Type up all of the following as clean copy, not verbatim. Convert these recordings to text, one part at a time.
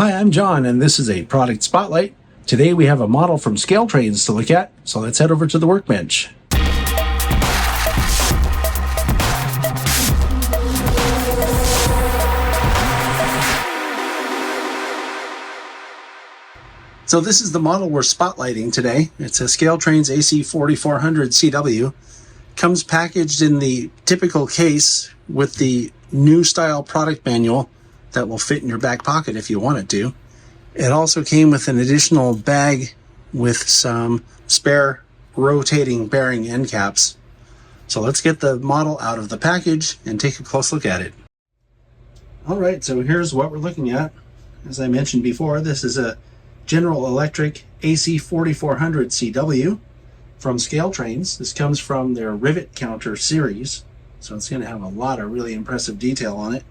Hi, I'm John, and this is a product spotlight. Today we have a model from Scaletrains to look at, so let's head over to the workbench. So this is the model we're spotlighting today. It's a Scaletrains AC4400CW. Comes packaged in the typical case with the new style product manual that will fit in your back pocket if you want it to. It also came with an additional bag with some spare rotating bearing end caps. So let's get the model out of the package and take a close look at it. All right, so here's what we're looking at. As I mentioned before, this is a General Electric AC4400CW from Scaletrains. This comes from their Rivet Counter series, so it's going to have a lot of really impressive detail on it.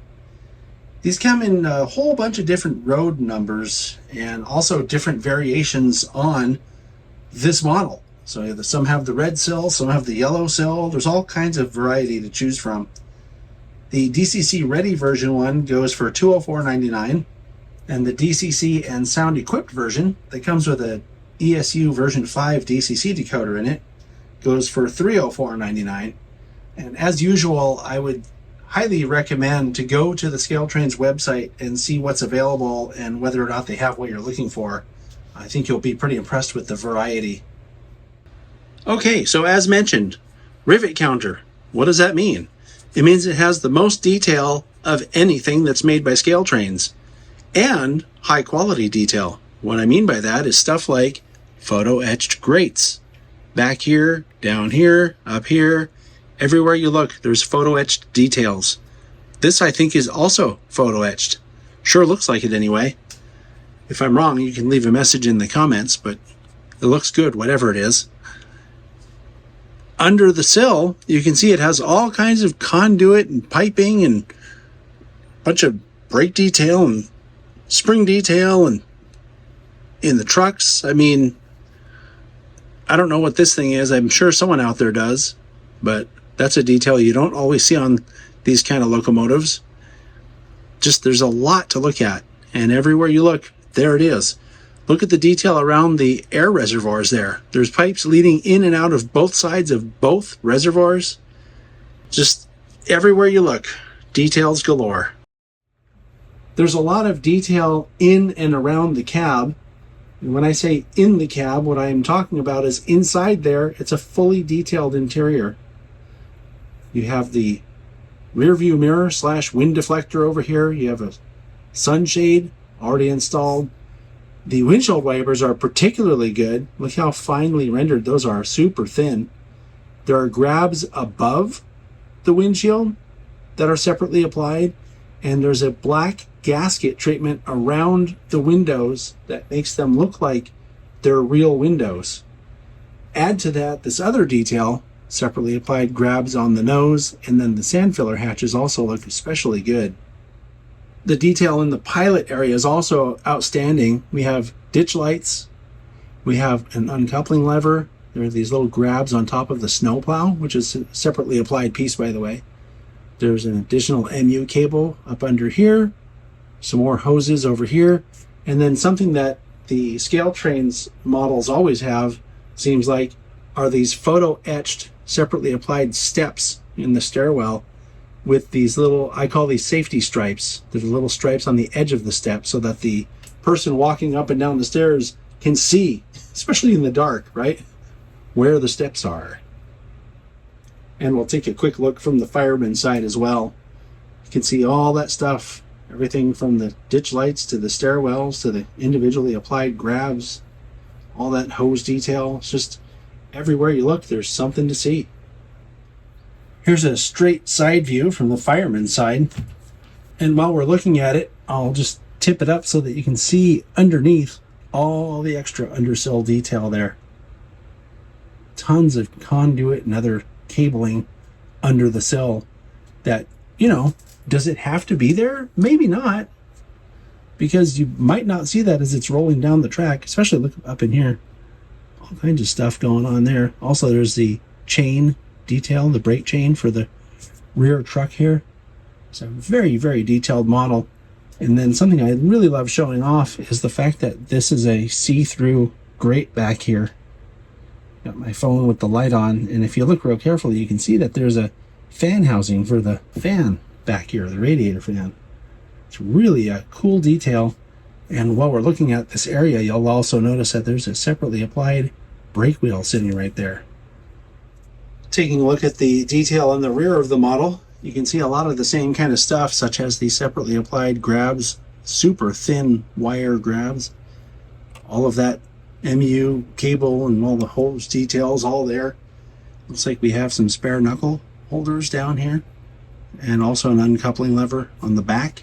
These come in a whole bunch of different road numbers and also different variations on this model. So some have the red cell, some have the yellow cell. There's all kinds of variety to choose from. The DCC Ready version one goes for $204.99, and the DCC and sound equipped version that comes with a ESU version 5 DCC decoder in it goes for $304.99. And as usual, I would highly recommend to go to the Scaletrains website and see what's available and whether or not they have what you're looking for. I think you'll be pretty impressed with the variety. Okay, so as mentioned, Rivet Counter. What does that mean? It means it has the most detail of anything that's made by Scaletrains, and high quality detail. What I mean by that is stuff like photo etched grates. Back here, down here, up here, everywhere you look, there's photo etched details. This, I think, is also photo etched. Sure looks like it anyway. If I'm wrong, you can leave a message in the comments, but it looks good, whatever it is. Under the sill, you can see it has all kinds of conduit and piping and a bunch of brake detail and spring detail, and in the trucks. I mean, I don't know what this thing is. I'm sure someone out there does, but that's a detail you don't always see on these kind of locomotives. Just there's a lot to look at, and everywhere you look, there it is. Look at the detail around the air reservoirs there. There's pipes leading in and out of both sides of both reservoirs. Just everywhere you look, details galore. There's a lot of detail in and around the cab. And when I say in the cab, what I'm talking about is inside there, it's a fully detailed interior. You have the rear view mirror / wind deflector over here. You have a sunshade already installed. The windshield wipers are particularly good. Look how finely rendered those are, super thin. There are grabs above the windshield that are separately applied, and there's a black gasket treatment around the windows that makes them look like they're real windows. Add to that this other detail, separately applied grabs on the nose, and then the sand filler hatches also look especially good. The detail in the pilot area is also outstanding. We have ditch lights, we have an uncoupling lever, there are these little grabs on top of the snowplow, which is a separately applied piece, by the way. There's an additional MU cable up under here, some more hoses over here, and then something that the Scaletrains models always have, seems like, are these photo etched separately applied steps in the stairwell with these little, I call these safety stripes. There's little stripes on the edge of the step so that the person walking up and down the stairs can see, especially in the dark, right, where the steps are. And we'll take a quick look from the fireman side as well. You can see all that stuff, everything from the ditch lights to the stairwells to the individually applied grabs, all that hose detail. It's just everywhere you look, there's something to see. Here's a straight side view from the fireman's side. And while we're looking at it, I'll just tip it up so that you can see underneath all the extra undersill detail there. Tons of conduit and other cabling under the sill that, you know, does it have to be there? Maybe not, because you might not see that as it's rolling down the track, especially look up in here. All kinds of stuff going on there. Also, there's the chain detail, the brake chain for the rear truck here. It's a very, very detailed model. And then something I really love showing off is the fact that this is a see-through grate back here. Got my phone with the light on, and if you look real carefully, you can see that there's a fan housing for the fan back here, the radiator fan. It's really a cool detail. And while we're looking at this area, you'll also notice that there's a separately applied brake wheel sitting right there. Taking a look at the detail in the rear of the model, you can see a lot of the same kind of stuff, such as the separately applied grabs, super thin wire grabs, all of that MU cable and all the hose details all there. Looks like we have some spare knuckle holders down here, and also an uncoupling lever on the back.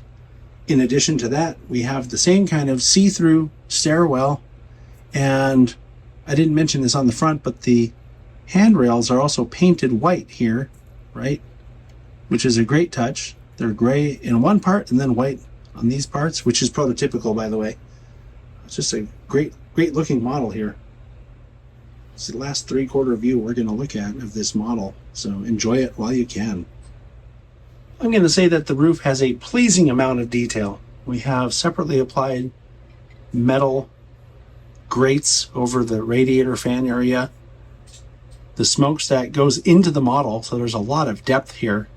In addition to that, we have the same kind of see-through stairwell, and I didn't mention this on the front, but the handrails are also painted white here, right? Which is a great touch. They're gray in one part and then white on these parts, which is prototypical, by the way. It's just a great looking model here. It's the last three-quarter view we're going to look at of this model, so enjoy it while you can. I'm going to say that the roof has a pleasing amount of detail. We have separately applied metal grates over the radiator fan area. The smokestack goes into the model, so there's a lot of depth here.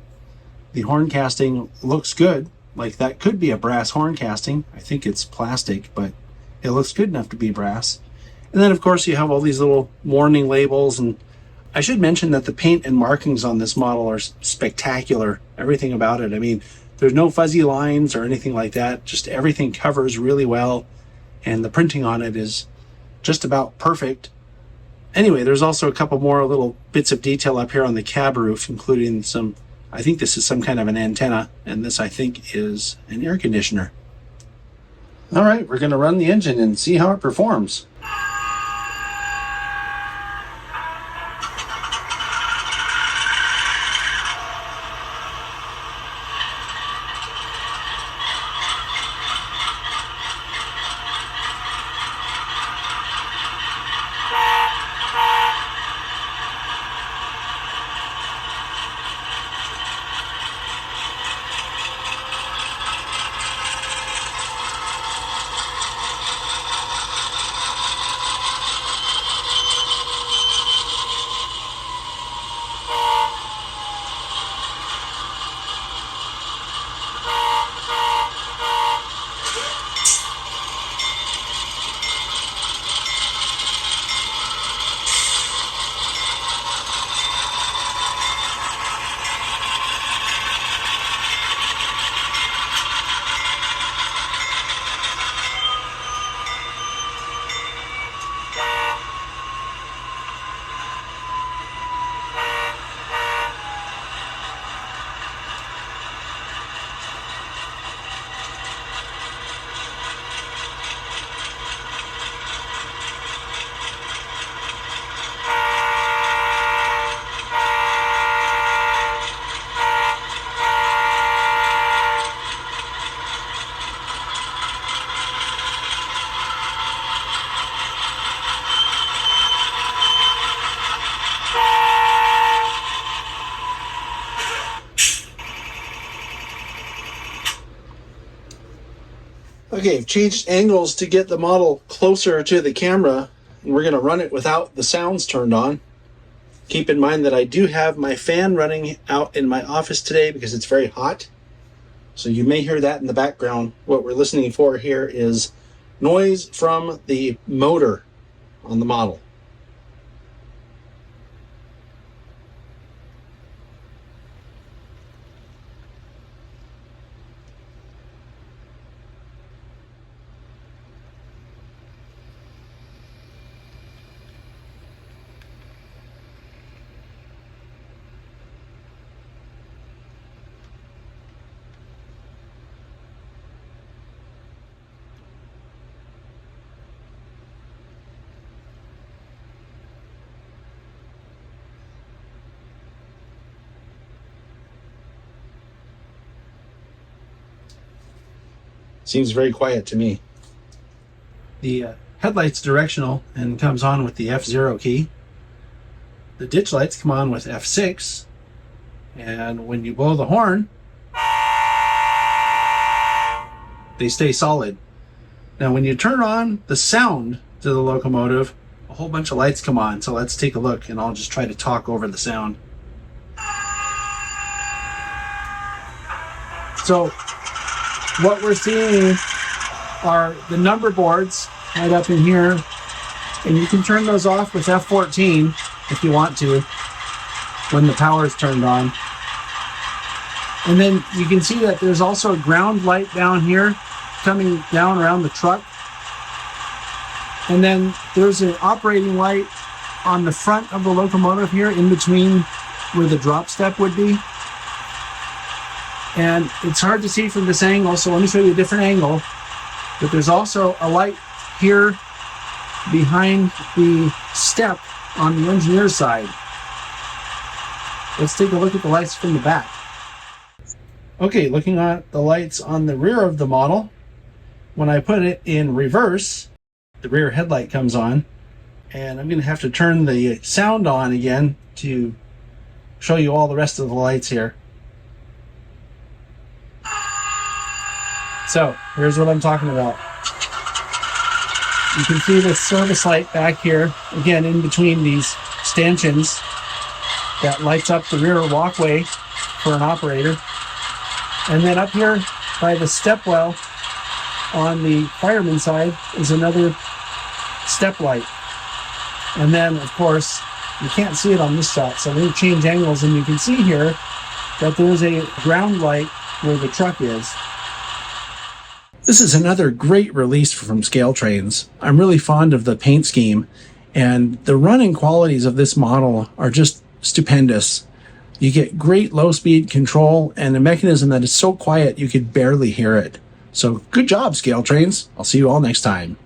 The horn casting looks good, like that could be a brass horn casting. I think it's plastic, but it looks good enough to be brass. And then of course you have all these little warning labels, and I should mention that the paint and markings on this model are spectacular. Everything about it. I mean, there's no fuzzy lines or anything like that. Just everything covers really well, and the printing on it is just about perfect. Anyway, there's also a couple more little bits of detail up here on the cab roof, including some, I think this is some kind of an antenna, and this I think is an air conditioner. All right, we're going to run the engine and see how it performs. Okay, I've changed angles to get the model closer to the camera, and we're going to run it without the sounds turned on. Keep in mind that I do have my fan running out in my office today because it's very hot. So you may hear that in the background. What we're listening for here is noise from the motor on the model. Seems very quiet to me. The headlight's directional and comes on with the F0 key. The ditch lights come on with F6. And when you blow the horn, they stay solid. Now when you turn on the sound to the locomotive, a whole bunch of lights come on. So let's take a look, and I'll just try to talk over the sound. So what we're seeing are the number boards right up in here, and you can turn those off with F14 if you want to when the power is turned on. And then you can see that there's also a ground light down here coming down around the truck. And then there's an operating light on the front of the locomotive here in between where the drop step would be. And it's hard to see from this angle, so let me show you a different angle. But there's also a light here behind the step on the engineer's side. Let's take a look at the lights from the back. Okay, looking at the lights on the rear of the model, when I put it in reverse, the rear headlight comes on, and I'm going to have to turn the sound on again to show you all the rest of the lights here. So here's what I'm talking about. You can see the service light back here, again in between these stanchions, that lights up the rear walkway for an operator. And then up here by the step well on the fireman side is another step light. And then of course you can't see it on this shot, so I'm going to change angles, and you can see here that there's a ground light where the truck is. This is another great release from Scaletrains. I'm really fond of the paint scheme, and the running qualities of this model are just stupendous. You get great low-speed control and a mechanism that is so quiet you could barely hear it. So good job, Scaletrains. I'll see you all next time.